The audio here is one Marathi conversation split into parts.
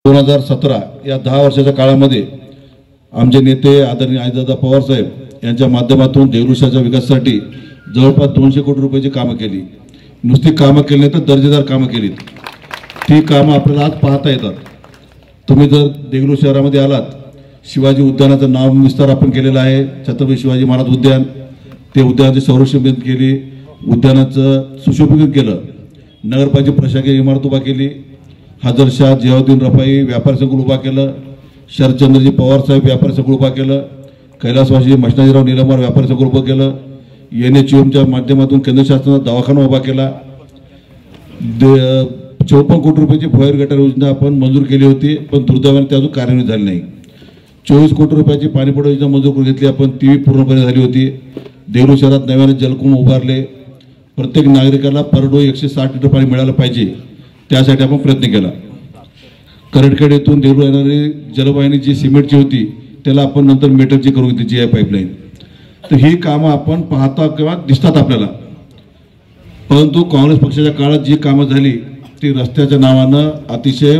2017 या 10 वर्षाच्या काळामध्ये आमचे नेते आदरणीय अजितदादा पवार साहेब यांच्या माध्यमातून देवरुषाच्या विकासासाठी जवळपास 200 कोटी रुपयाची कामं केली। नुसती कामं केली नाही तर दर्जेदार कामं केली। ती कामं आपल्याला आज पाहता येतात। तुम्ही जर देगलूर शहरामध्ये आलात, शिवाजी उद्यानाचं नाव विस्तार आपण केलेला आहे, छत्रपती शिवाजी महाराज उद्यान। ते उद्यानाचे संरक्षण केली, उद्यानाचं सुशोभीकरण केलं, नगरपालिका प्रशासकीय इमारत उभा केली, हजरशाह जियाउद्दीन रफाई व्यापार संकुल उभा केलं, शरदचंद्रजी पवार साहेब व्यापार संकुल उभा केलं, कैलासवासी मष्णाजीराव निलंबर व्यापार संकुल उभं केलं, NHUMच्या माध्यमातून केंद्र शासनाचा दवाखाना उभा केला। 54 कोटी रुपयाची भुयारी गटार योजना आपण मंजूर केली होती, पण दुर्दैवाने ती अजून कार्यान्वित झाली नाही। 24 कोटी रुपयाची पाणीपुरवठा योजना मंजूर करून घेतली आपण, ती पूर्णपणे झाली होती। देगलूर शहरात नव्याने जलकुंभ उभारले। प्रत्येक नागरिकाला पर डे 160 लिटर पाणी मिळालं पाहिजे, त्यासाठी आपण प्रयत्न केला। करडखेड येथून देगलूर येणारी जलवाहिनी जी सिमेंटची होती त्याला आपण नंतर मेटलची करून घेतली, GI पाईपलाईन। तर ही कामं आपण पाहता किंवा दिसतात आपल्याला, परंतु काँग्रेस पक्षाच्या काळात जी कामं झाली ती रस्त्याच्या नावानं अतिशय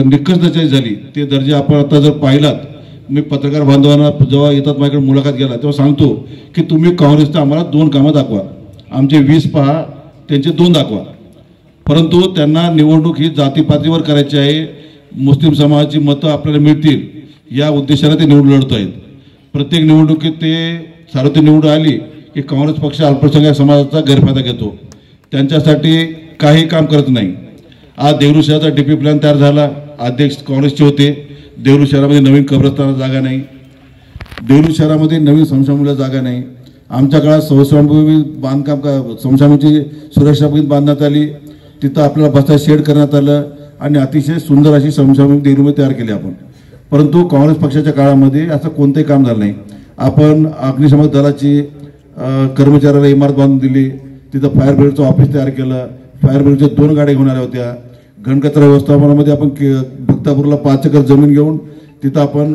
निकषदर्जाची झाली। ते दर्जे आपण आता जर पाहिलात, मी पत्रकार बांधवांना जेव्हा येतात माझ्याकडे मुलाखत घ्यायला तेव्हा सांगतो की तुम्ही काँग्रेसचं आम्हाला 2 कामं दाखवा, आमचे 20 पहा, त्यांचे 2 दाखवा। परंतु त्यांना निवडणूक ही जातीपातीवर करायची आहे, मुस्लिम समाजाची मतं आपल्याला मिळतील या उद्देशाने ते निवडून लढत आहेत। प्रत्येक निवडणुकीत ते सार्वत्रिक निवडून आली की काँग्रेस पक्ष अल्पसंख्याक समाजाचा गैरफायदा घेतो, त्यांच्यासाठी काही काम करत नाही। आज देगलूर शहराचा DP प्लॅन तयार झाला, अध्यक्ष काँग्रेसचे होते। देगलूर शहरामध्ये नवीन कब्रस्तानाला जागा नाही, देगलूर शहरामध्ये नवीन स्मशानभूमीला जागा नाही। आमच्या काळात स्मशानभूमी बांधकाम स्मशानभूमीची सुरक्षा बांधण्यात आली, तिथं आपल्याला बसता शेड करण्यात आलं आणि अतिशय सुंदर अशी स्मशानभूमी देगलूरमध्ये तयार केली आपण। परंतु काँग्रेस पक्षाच्या काळामध्ये असं कोणतेही काम झालं नाही। आपण अग्निशमन दलाची कर्मचाऱ्याला इमारत बांधून दिली, तिथं फायर ब्रिगेडचं ऑफिस तयार केलं, फायर ब्रिगेडच्या 2 गाड्या घेऊन आल्या होत्या। घनकचरा व्यवस्थापनामध्ये आपण भक्तापूरला 5 एकर जमीन घेऊन तिथं आपण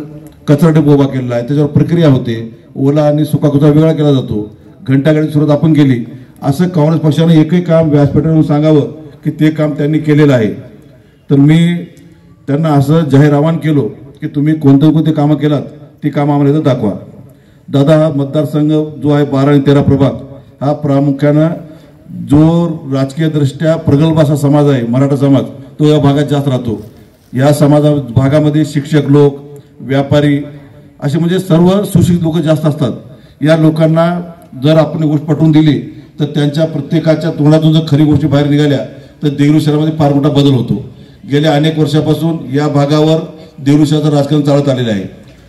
कचरा डेपो उभा केलेला आहे, त्याच्यावर प्रक्रिया होते, ओला आणि सुका कचरा वेगळा केला जातो, घंटागाडी सुरुवात आपण केली। असं काँग्रेस पक्षाने एकही काम व्यासपीठावरून सांगावं की ते काम त्यांनी केलेलं आहे, तर मी त्यांना असं जाहीर आवाहन केलो की तुम्ही कोणते कामं केलात ती कामं आम्हाला इथं दाखवा। दादा, हा मतदारसंघ जो आहे 12 आणि 13 प्रभाग, हा प्रामुख्यानं जो राजकीय दृष्ट्या प्रगल्भ असा समाज आहे मराठा समाज, तो या भागात जास्त राहतो। या भागामध्ये शिक्षक लोक, व्यापारी असे म्हणजे सर्व सुशिक्षित लोक जास्त असतात। या लोकांना जर आपण गोष्ट पटवून दिली तर त्यांच्या प्रत्येकाच्या तोंडातून जर खरी गोष्टी बाहेर निघाल्या तर देगलूर शहरामध्ये फार मोठा बदल होतो। गेल्या अनेक वर्षापासून या भागावर देगलूर शहराचं राजकारण चालत आलेलं आहे।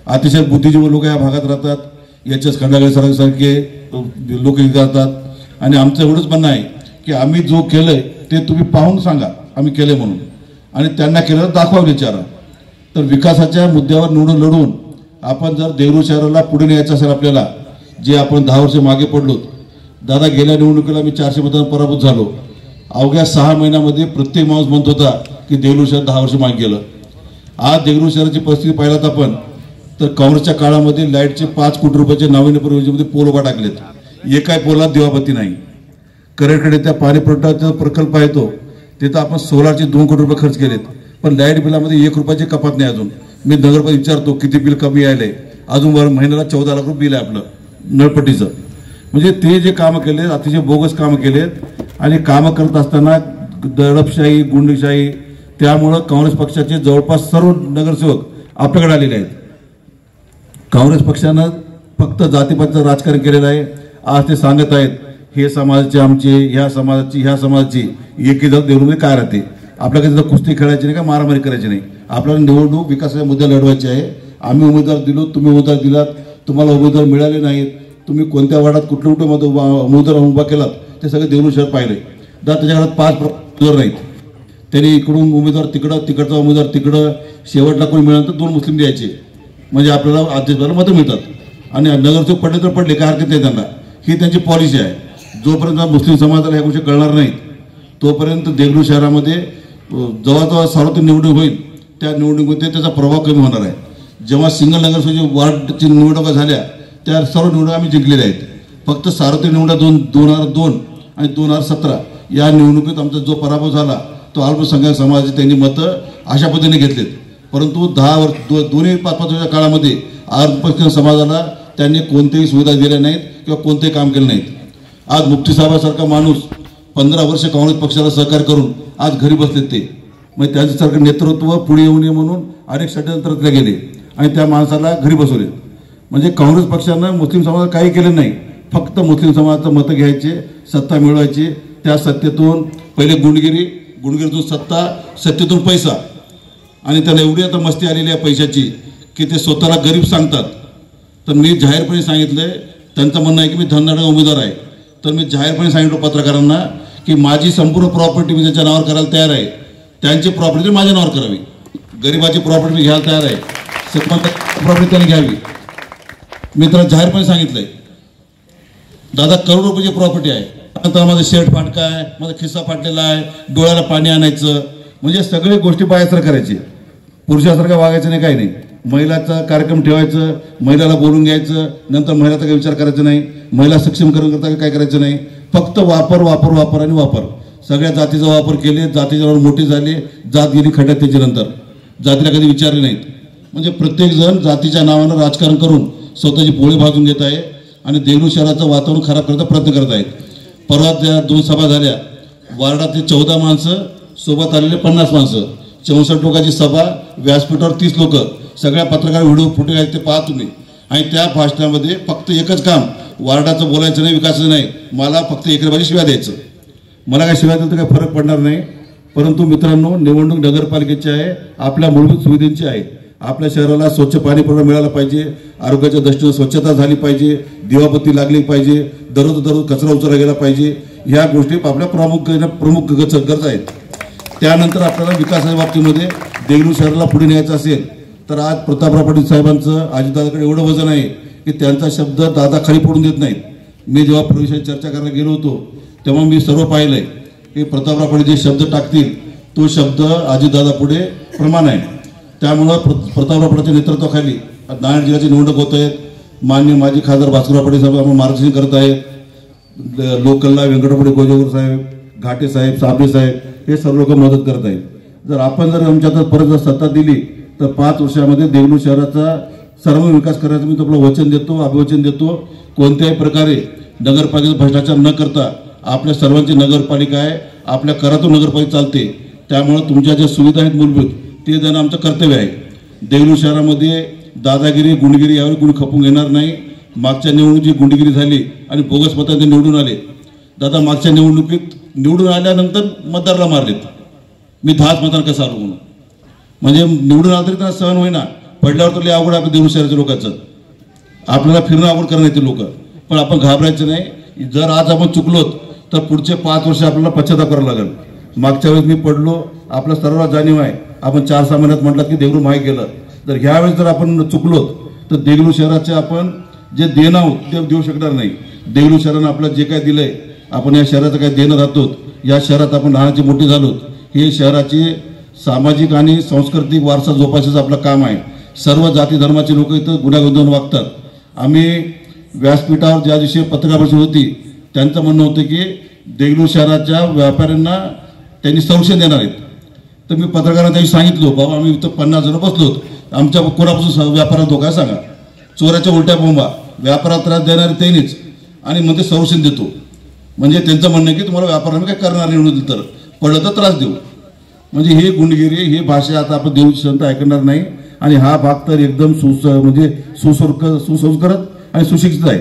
अतिशय बुद्धिजीवी लोक या भागात राहतात, HS खंडागळे सारखे लोक राहतात, आणि आमचं एवढंच म्हणणं आहे की आम्ही जो केलंय ते तुम्ही पाहून सांगा आम्ही केलंय म्हणून, आणि त्यांना केलं दाखवा विचारा। तर विकासाच्या मुद्द्यावर निवडून लढून आपण जर देगलूर शहराला पुढे न्यायचं असेल आपल्याला, जे आपण 10 वर्ष मागे पडलो। दादा, गेल्या निवडणुकीला मी 400 मतांनी पराभूत झालो। अवघ्या 6 महिन्यामध्ये प्रत्येक माणूस म्हणत होता की देगलूर शहर 10 वर्ष मागे गेलं। आज देगलूर शहराची परिस्थिती पाहिलात आपण तर काँग्रेसच्या काळामध्ये लाईटचे 5 कोटी रुपयाचे नाविन्यपूर्ण योजनेमध्ये पोल उभा टाकलेत, एकाही पोलात दिवाबत्ती नाही। करडखेड त्या पाणी पुरवठ्याचा प्रकल्प आहे तो, तिथं आपण सोलारचे 2 कोटी रुपये खर्च केलेत, पण लाईट बिलामध्ये 1 रुपयाची कपात नाही अजून। मी नगरपालिका विचारतो किती बिल कमी आलंय, अजून महिन्याला 14 लाख रुपये बिल आहे आपलं नळपट्टीचं। म्हणजे ते जे कामं केलेत अतिशय बोगस कामं केलेत, आणि कामं करत असताना दडपशाही, गुंडशाही, त्यामुळं काँग्रेस पक्षाचे जवळपास सर्व नगरसेवक आपल्याकडे आलेले आहेत। काँग्रेस पक्षानं फक्त जातीपातीचं राजकारण केलेलं आहे। आज ते सांगत आहेत हे समाजाचे आमचे, ह्या समाजाची एकी जर देगलूरमध्ये काय राहते, आपल्याकडे तिथं कुस्ती खेळायची नाही का मारामारी करायची नाही, आपल्याला निवडणूक विकासाच्या मुद्द्या लढवायचे आहे। आम्ही उमेदवार दिलो, तुम्ही उमेदवार दिलात, तुम्हाला उमेदवार मिळाले नाहीत, तुम्ही कोणत्या वार्डात कुठले उमेदवार उभा केलात ते सगळे देगलूर शहर पाहिले। त्याच्या घरात 5 उमेदवार नाहीत, त्यांनी इकडून उमेदवार तिकडं, तिकडचा उमेदवार तिकडं, शेवटला कोणी मिळालं 2 मुस्लिम द्यायचे, म्हणजे आपल्याला अध्यक्षाला मतं मिळतात, आणि नगरसेवक पडले तर पडले, काय हरकत नाही त्यांना, ही त्यांची पॉलिसी आहे। जोपर्यंत मुस्लिम समाजाला ह्या गोष्टी कळणार नाहीत तोपर्यंत देगलूर शहरामध्ये जेव्हा सार्वत्रिक निवडणूक होईल त्या निवडणुकीमध्ये त्याचा प्रभाव कमी होणार आहे। जेव्हा सिंगल नगरसेवक वार्डची निवडणुका झाल्या त्या सर्व निवडणुका आम्ही जिंकलेल्या आहेत, फक्त सार्वत्रिक निवडणुका 2002 आणि 2017 या निवडणुकीत आमचा जो पराभव झाला तो अल्पसंख्याक समाजाची त्यांनी मतं अशा पद्धतीने घेतलेत. परंतु 10 वर्ष दोन्ही 5-5 वर्षाच्या काळामध्ये अल्पसंख्याक समाजाला त्यांनी कोणत्याही सुविधा दिल्या नाहीत किंवा कोणतेही काम केले नाहीत. आज मुफ्ती साहेबासारखा माणूस 15 वर्ष काँग्रेस पक्षाला सहकार्य करून आज घरी बसलेत ते. मग त्यांच्यासारखं नेतृत्व पुढे येऊ नये म्हणून अनेक षड्यंत्र केले आणि त्या माणसाला घरी बसवले. म्हणजे काँग्रेस पक्षानं मुस्लिम समाजाला काही केलं नाही, फक्त मुस्लिम समाजाचं मतं घ्यायचे, सत्ता मिळवायची. त्या सत्तेतून पहिले गुंडगिरीतून सत्ता, सत्तेतून पैसा. आणि त्यांना एवढी आता मस्ती आलेली आहे पैशाची की ते स्वतःला गरीब सांगतात. तर मी जाहीरपणे सांगितलंय, त्यांचं म्हणणं आहे की मी धनदाडा उमेदवार आहे, तर मी जाहीरपणे सांगितलं पत्रकारांना की माझी संपूर्ण प्रॉपर्टी मी त्याच्या नावावर करायला तयार आहे. त्यांची प्रॉपर्टी माझ्या नावावर करावी. गरिबाची प्रॉपर्टी मी घ्यायला तयार आहे, श्रीमंत प्रॉपर्टी त्यांनी घ्यावी. मी त्याला जाहीरपणे सांगितलंय. दादा करोडो रुपयाची प्रॉपर्टी आहे, आता माझं शर्ट फाटका आहे, माझा खिस्सा फाटलेला आहे, डोळ्याला पाणी आणायचं, म्हणजे सगळ्या गोष्टी बायासारखं करायची. पुरुषासारखं वागायचं नाही, काही नाही. महिलाचा कार्यक्रम ठेवायचं, महिलाला बोलून घ्यायचं, नंतर महिलाचा काही विचार करायचा नाही, महिला सक्षमीकरण करता काय करायचं नाही, फक्त वापर वापर वापर आणि वापर. सगळ्या जातीचा वापर केले, जातीच्या मोठी झाली, जात गेली खड्ड्यात. त्याच्यानंतर जातीला कधी विचारले नाहीत. म्हणजे प्रत्येक जण जातीच्या नावानं राजकारण करून स्वतःची पोळी भाजून घेत आहे आणि देगलूर शहराचं वातावरण खराब करण्याचा प्रयत्न करत आहेत. परवा त्या 2 सभा झाल्या, वार्डातले 14 माणसं, सोबत आलेले 50 माणसं, 64 लोकांची सभा, व्यासपीठावर 30 लोक, सगळ्या पत्रकार व्हिडिओ फुटेज आहेत ते पहा तुम्ही. आणि त्या भाषणामध्ये फक्त एकच काम, वार्डाचं बोलायचं नाही, विकासाचं नाही, मला फक्त एकरेबाजी शिव्या द्यायचं. मला काय शिव्या दिलं तर काही फरक पडणार नाही. परंतु मित्रांनो, निवडणूक नगरपालिकेची आहे, आपल्या मूलभूत सुविधेची आहे. आपल्या शहराला स्वच्छ पाणी पुरवठा मिळाला पाहिजे, आरोग्याच्या दृष्टीने स्वच्छता झाली पाहिजे, दिवाबत्ती लागली पाहिजे, दररोज कचरा उचलला गेला पाहिजे. ह्या गोष्टी आपल्या प्रमुख गरजा आहेत. त्यानंतर आपल्याला विकासाच्या बाबतीमध्ये देगलूर शहराला पुढे न्यायचं असेल तर आज प्रतापराव पाटील साहेबांचं अजितदादाकडे एवढं वजन आहे की त्यांचा शब्द दादा खाली पडून देत नाहीत. मी जेव्हा प्रवेशाची चर्चा करायला गेलो होतो तेव्हा मी सर्व पाहिलंय की प्रतापराव पाटील जे शब्द टाकतील तो शब्द अजितदादा पुढे प्रमाण आहे. त्यामुळं प्रतापराव पाटीलच्या नेतृत्वाखाली नांदेड जिल्ह्याची निवडणूक होत आहेत. माननीय माजी खासदार भास्करराव पाटील साहेब आम्हाला मार्गदर्शन करत आहेत. लोकलला व्यंकटराव गोजोगर साहेब, घाटे साहेब, साबळे साहेब हे सर्व लोक मदत करत आहेत. जर आपण आमच्या हातात परत जर सत्ता दिली तर 5 वर्षामध्ये देगलूर शहराचा सर्व विकास करायचं मी तुम्हाला वचन देतो, अभिवचन देतो. कोणत्याही प्रकारे नगरपालिकेचा भ्रष्टाचार न करता आपल्या सर्वांची नगरपालिका आहे, आपल्या करातून नगरपालिका चालते. त्यामुळे तुमच्या ज्या सुविधा आहेत मूलभूत ते देणं आमचं कर्तव्य आहे. देगलूर शहरामध्ये दादागिरी, गुंडगिरी यावर कुणी खपून घेणार नाही. मागच्या निवडणुकीची गुंडगिरी झाली आणि बोगस मतांनी निवडून आले. दादा मागच्या निवडणुकीत निवडून आल्यानंतर मतदाराला मारलेत. मी 10 मतांना कसं आलो म्हणून, म्हणजे निवडून आलं तरी त्यांना सहन होईना, पडल्यावर तर लय अवघड आपल्या देगलूर शहराच्या लोकांचं. आपल्याला फिरणं अवघड करणार ते लोक, पण आपण घाबरायचं नाही. जर आज आपण चुकलोत तर पुढचे 5 वर्ष आपल्याला पश्चाताप करावा लागेल. मागच्या वेळेस मी पडलो, आपलं सर्वात जाणीव आहे. आपण 4-6 महिन्यात म्हटलं की देगलूर माहीत गेलं. तर ह्यावेळेस जर आपण चुकलोत तर देगलूर शहराचे आपण जे देणं आहोत ते देऊ शकणार नाही. देगलूर शहरानं आपल्याला जे काय दिलंय, आपण या शहराचं काय देणं राहतो, या शहरात आपण लहानाची मोठी झालो. हे शहराची सामाजिक आणि सांस्कृतिक वारसा जोपासायचं आपलं काम आहे. सर्व जाती धर्माचे लोक इथं गुण्यागोविंदाने वागतात. आम्ही व्यासपीठावर ज्या दिवशी पत्रकार परिषद होती त्यांचं म्हणणं होतं की देगलूर शहराच्या व्यापाऱ्यांना त्यांनी संरक्षण देणार आहेत. तर मी पत्रकारांना त्यांनी सांगितलं, बाबा आम्ही इथं 50 जण बसलो, आमच्या कोणापासून व्यापारात धोका सांगा. चोराच्या उलट्या बोंबा, व्यापारात त्रास देणारे त्यांनीच, आणि म्हणजे संरक्षण देतो. म्हणजे त्यांचं म्हणणं आहे की तुम्हाला व्यापाराने काय करणार नाही, तर पडलं तर त्रास देऊ. म्हणजे ही गुंडगिरी, ही भाषा आता आपण देऊ संत ऐकणार नाही. आणि हा भाग तर एकदम सुसंस्कृत आणि सुशिक्षित आहे.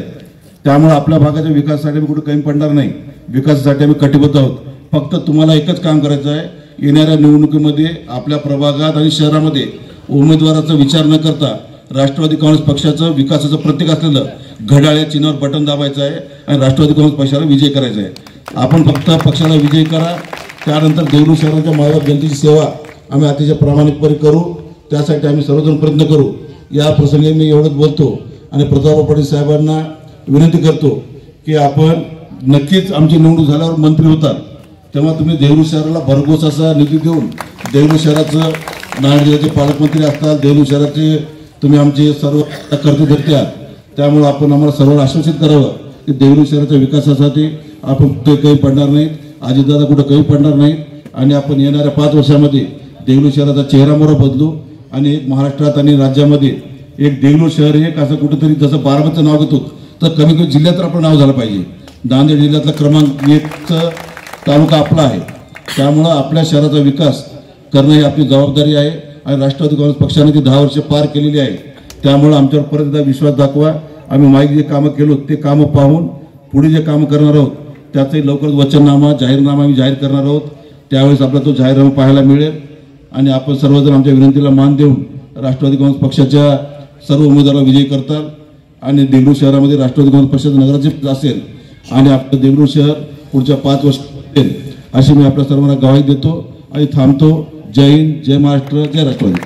त्यामुळे आपल्या भागाच्या विकासासाठी आम्ही कुठे कमी पडणार नाही. विकासासाठी आम्ही कटिबद्ध आहोत. फक्त तुम्हाला एकच काम करायचं आहे, येणाऱ्या निवडणुकीमध्ये आपल्या प्रभागात आणि शहरामध्ये उमेदवाराचा विचार न करता राष्ट्रवादी काँग्रेस पक्षाचं विकासाचं प्रतीक असलेलं घड्याळ या चिन्हावर बटन दाबायचं आहे आणि राष्ट्रवादी काँग्रेस पक्षाला विजय करायचा आहे. आपण फक्त पक्षाला विजय करा. त्यानंतर देगलूर शहराच्या मायबाप जनतेची सेवा आम्ही अतिशय प्रामाणिकपणे करू. त्यासाठी आम्ही सर्वजण प्रयत्न करू. या प्रसंगी मी एवढंच बोलतो आणि प्रतापराव पाटील साहेबांना विनंती करतो की आपण नक्कीच आमची निवडणूक झाल्यावर मंत्री होतात तेव्हा तुम्ही देगलूर शहराला भरघोस असा निधी देऊन देगलूर शहराचं नांदेड जिल्ह्याचे पालकमंत्री असतात, देगलूर शहराचे तुम्ही आमचे सर्व कर्ते धरते आहात. त्यामुळे आपण आम्हाला सर्वांना आश्वासित करावं की देगलूर शहराच्या विकासासाठी आपण कुठे कमी पडणार नाहीत, अजितदादा कुठं कमी पडणार नाहीत. आणि आपण येणाऱ्या 5 वर्षामध्ये देगलूर शहराचा चेहरामोहरा बदलू आणि एक महाराष्ट्रात आणि राज्यामध्ये एक देगलूर शहर एक असं कुठेतरी जसं बारामतीचं नाव घेतो तर कमी कमी जिल्ह्यात आपलं नाव झालं पाहिजे. नांदेड जिल्ह्यातला क्रमांक 1चा तालुका आपला आहे. त्यामुळं आपल्या शहराचा विकास करणं ही आपली जबाबदारी आहे आणि राष्ट्रवादी काँग्रेस पक्षाने ती 10 वर्षे पार केलेली आहे. त्यामुळं आमच्यावर परत एकदा विश्वास दाखवा. आम्ही माईक जे कामं केलो ते कामं पाहून पुढे जे कामं करणार आहोत त्याचंही लवकरच वचननामा जाहीरनामा आम्ही जाहीर करणार आहोत. त्यावेळेस आपला तो जाहीरनामा पाहायला मिळेल आणि आपण सर्वजण आमच्या विनंतीला मान देऊन राष्ट्रवादी काँग्रेस पक्षाच्या सर्व उमेदवारांना विजयी करताल आणि देगलूर शहरामध्ये राष्ट्रवादी काँग्रेस पक्षाचं नगराध्यक्ष असेल आणि आपलं देगलूर शहर पुढच्या 5 वर्षात अशी मी आपल्या सर्वांना ग्वाही देतो आणि थांबतो. जय हिंद, जय महाराष्ट्र, जय राष्ट्रवादी.